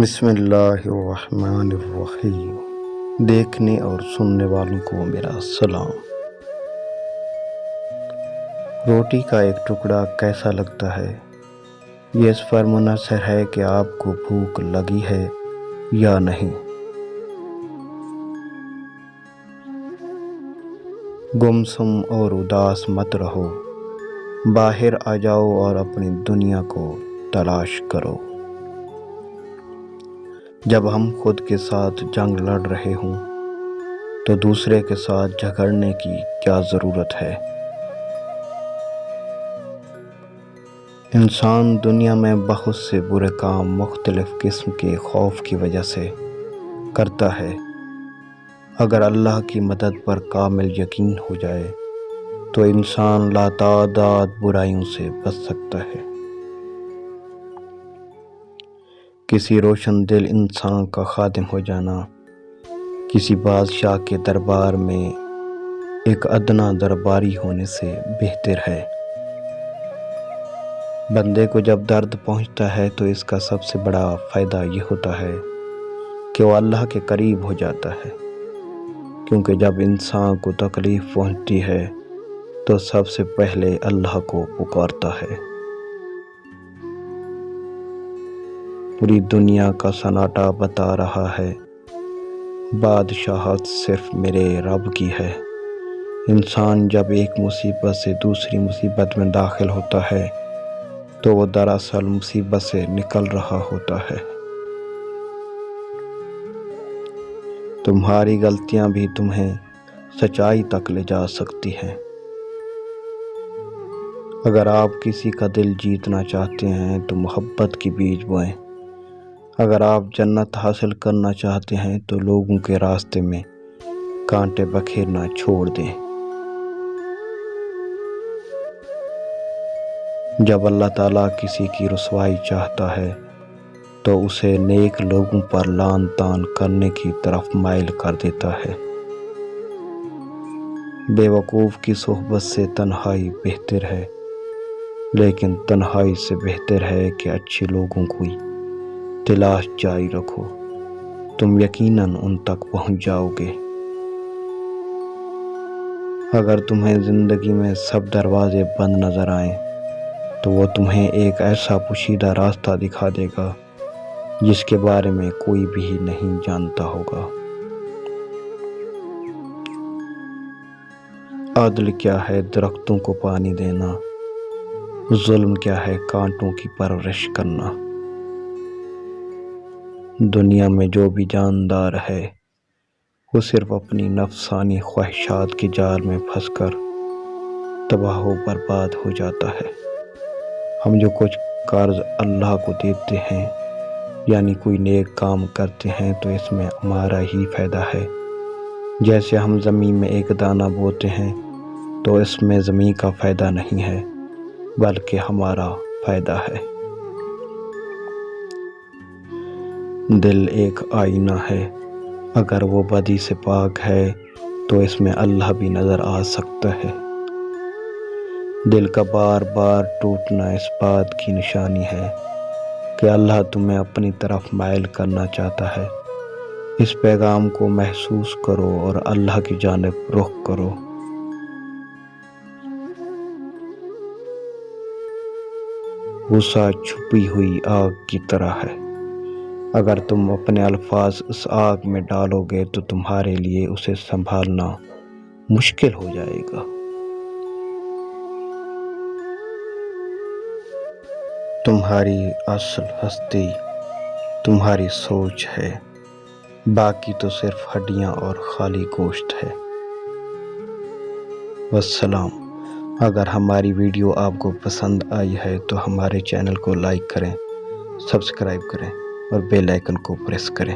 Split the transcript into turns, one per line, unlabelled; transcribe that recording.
بسم اللہ الرحمن الرحیم۔ دیکھنے اور سننے والوں کو میرا سلام۔ روٹی کا ایک ٹکڑا کیسا لگتا ہے، یہ اس پر منحصر ہے کہ آپ کو بھوک لگی ہے یا نہیں۔ گمسم اور اداس مت رہو، باہر آ جاؤ اور اپنی دنیا کو تلاش کرو۔ جب ہم خود کے ساتھ جنگ لڑ رہے ہوں تو دوسرے کے ساتھ جھگڑنے کی کیا ضرورت ہے؟ انسان دنیا میں بہت سے برے کام مختلف قسم کے خوف کی وجہ سے کرتا ہے۔ اگر اللہ کی مدد پر کامل یقین ہو جائے تو انسان لاتعداد برائیوں سے بچ سکتا ہے۔ کسی روشن دل انسان کا خادم ہو جانا کسی بادشاہ کے دربار میں ایک ادنا درباری ہونے سے بہتر ہے۔ بندے کو جب درد پہنچتا ہے تو اس کا سب سے بڑا فائدہ یہ ہوتا ہے کہ وہ اللہ کے قریب ہو جاتا ہے، کیونکہ جب انسان کو تکلیف پہنچتی ہے تو سب سے پہلے اللہ کو پکارتا ہے۔ پوری دنیا کا سناٹا بتا رہا ہے بادشاہت صرف میرے رب کی ہے۔ انسان جب ایک مصیبت سے دوسری مصیبت میں داخل ہوتا ہے تو وہ دراصل مصیبت سے نکل رہا ہوتا ہے۔ تمہاری غلطیاں بھی تمہیں سچائی تک لے جا سکتی ہیں۔ اگر آپ کسی کا دل جیتنا چاہتے ہیں تو محبت کی بیج بوئیں۔ اگر آپ جنت حاصل کرنا چاہتے ہیں تو لوگوں کے راستے میں کانٹے بکھیرنا چھوڑ دیں۔ جب اللہ تعالیٰ کسی کی رسوائی چاہتا ہے تو اسے نیک لوگوں پر لعن طعن کرنے کی طرف مائل کر دیتا ہے۔ بے وقوف کی صحبت سے تنہائی بہتر ہے، لیکن تنہائی سے بہتر ہے کہ اچھے لوگوں کی تلاش جاری رکھو، تم یقیناً ان تک پہنچ جاؤ گے۔ اگر تمہیں زندگی میں سب دروازے بند نظر آئیں تو وہ تمہیں ایک ایسا پوشیدہ راستہ دکھا دے گا جس کے بارے میں کوئی بھی نہیں جانتا ہوگا۔ عدل کیا ہے درختوں کو پانی دینا، ظلم کیا ہے کانٹوں کی پرورش کرنا۔ دنیا میں جو بھی جاندار ہے وہ صرف اپنی نفسانی خواہشات کے جال میں پھنس کر تباہ و برباد ہو جاتا ہے۔ ہم جو کچھ قرض اللہ کو دیتے ہیں یعنی کوئی نیک کام کرتے ہیں تو اس میں ہمارا ہی فائدہ ہے۔ جیسے ہم زمین میں ایک دانہ بوتے ہیں تو اس میں زمین کا فائدہ نہیں ہے بلکہ ہمارا فائدہ ہے۔ دل ایک آئینہ ہے، اگر وہ بدی سے پاک ہے تو اس میں اللہ بھی نظر آ سکتا ہے۔ دل کا بار بار ٹوٹنا اس بات کی نشانی ہے کہ اللہ تمہیں اپنی طرف مائل کرنا چاہتا ہے۔ اس پیغام کو محسوس کرو اور اللہ کی جانب رخ کرو۔ غصہ چھپی ہوئی آگ کی طرح ہے، اگر تم اپنے الفاظ اس آگ میں ڈالو گے تو تمہارے لیے اسے سنبھالنا مشکل ہو جائے گا۔ تمہاری اصل ہستی تمہاری سوچ ہے، باقی تو صرف ہڈیاں اور خالی گوشت ہے۔ والسلام۔ اگر ہماری ویڈیو آپ کو پسند آئی ہے تو ہمارے چینل کو لائک کریں، سبسکرائب کریں اور بیل آئیکن کو پریس کریں۔